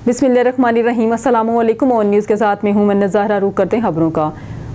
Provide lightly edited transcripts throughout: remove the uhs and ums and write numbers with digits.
बिस्मिल्लाहिर्रहमानिर्रहीम। अस्सलाम वालेकुम। और न्यूज़ के साथ में हूँ मैं नज़ारा। रुख करते हैं खबरों का।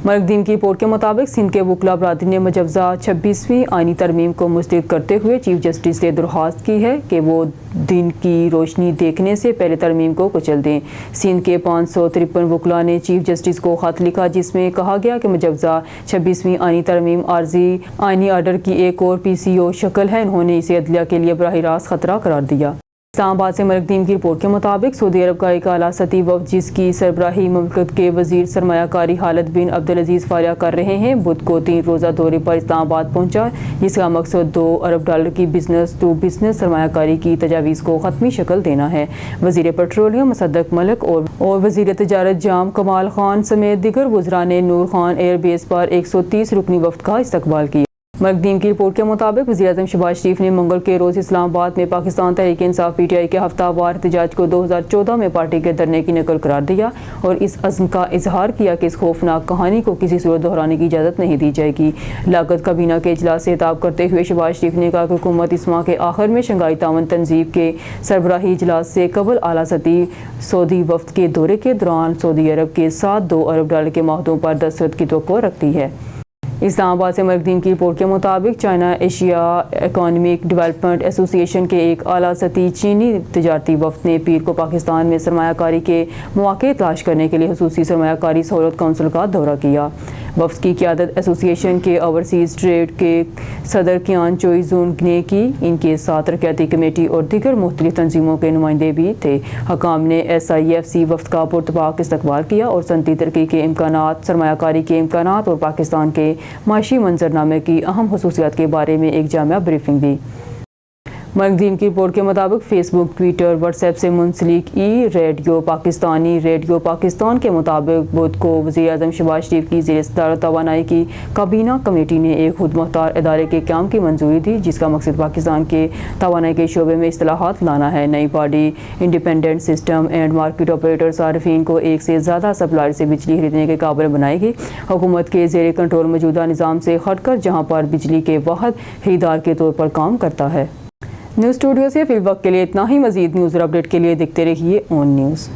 मरकदीम की रिपोर्ट के मुताबिक सिंध के वकला बरादरी ने मुजवज़ा 26वीं आईनी तरमीम को मुस्तरद करते हुए चीफ जस्टिस से दरख्वास्त की है कि वो दिन की रोशनी देखने से पहले तरमीम को कुचल दें। सिंध के 553 वकला ने चीफ जस्टिस को ख़त लिखा जिसमें कहा गया कि मुजवज़ा 26वीं आईनी तरमीम आर्जी आईनी आर्डर की एक और PCO शक्ल है। उन्होंने इसे अदलिया के लिए बराह रास्त खतरा करार दिया। इस्लामाबाद से मरकदीम की रिपोर्ट के मुताबिक सऊदी अरब का एक आला सतही वफ़द जिसकी सरबराही मुमलकत के वज़ीर सरमायाकारी खालिद बिन अब्दुल अज़ीज़ फारिया कर रहे हैं, बुध को 3 रोज़ा दौरे पर इस्लामाबाद पहुंचा, जिसका मकसद $2 अरब की बिजनेस टू बिजनेस सरमायाकारी की तजावीज़ को ख़त्मी शक्ल देना है। वज़ीर पेट्रोलियम मुसद्दक मलिक और वज़ीर तजारत जाम कमाल खान समेत दीगर वज़रा ने नूर खान एयरबेस पर 130 रुकनी वफ़द का इस्तकबाल किया। मरकदीम की रिपोर्ट के मुताबिक वज़ीर-ए-आज़म शहबाज शरीफ ने मंगल के रोज़ इस्लामाबाद में पाकिस्तान तहरीक इंसाफ PTI के हफ्तावार एहतजाज को 2014 में पार्टी के धरने की नकल करार दिया और इस अज़्म का इजहार किया कि इस खौफनाक कहानी को किसी सूरत दोहराने की इजाज़त नहीं दी जाएगी। लागत काबीना के इजलास से खिताब करते हुए शहबाज शरीफ ने कहा कि हुकूमत इस माह के आखिर में शंघाई ताउन तंजीम के सरबराही इजलास से कबल आला सतही सऊदी वफ़द के दौरे के दौरान सऊदी अरब के साथ $2 अरब के माहदों पर दस्तखत की तवक्को रखती है। इस्लामाबाद से मरकदीम की रिपोर्ट के मुताबिक China Asia economic development association के एक आला सतही चीनी तजारती वफ़द ने पीर को पाकिस्तान में सरमायाकारी के मौके तलाश करने के लिए खसूसी सरमायाकारी सहूलत काउंसिल का दौरा किया। वफ़द की क़यादत एसोसिएशन के ओवरसीज़ ट्रेड के सदर कियान चोई जून ने की। इनके साथ तरक्याती कमेटी और दीगर मुख्तलिफ तंजीमों के नुमाइंदे भी थे। हकाम ने SIFC वफ़द का पुरतपाक इस्तकबाल किया और सनती तरक्की के इम्कानात, सरमायाकारी के इम्कानात और पाकिस्तान के माशी मंजरनामे की अहम खसूसियात के बारे में एक जामिया ब्रीफिंग दी। मरकदीम की रिपोर्ट के मुताबिक फेसबुक, ट्विटर, व्हाट्सएप से मुंसलिक रेडियो पाकिस्तान के मुताबिक बुध को वज़ीर-ए-आज़म शहबाज शरीफ की ज़ेर सदारत तवानाई की काबीना कमेटी ने एक खुद मुख्तार इदारे के क़याम की मंजूरी दी, जिसका मकसद पाकिस्तान के तवानाई के शोबे में इस्लाहात लाना है। नई body independent system and market operator सार्फिन को एक से ज़्यादा सप्लायर से बिजली खरीदने के काबिल बनाएगी। हुकूमत के ज़ेर कंट्रोल मौजूदा निज़ाम से हटकर जहाँ पर बिजली के वाहिद खरीदार के तौर पर काम करता है। न्यूज़ स्टूडियो से फिल वक्त के लिए इतना ही। मज़ीद न्यूज़ और अपडेट के लिए देखते रहिए ऑन न्यूज़।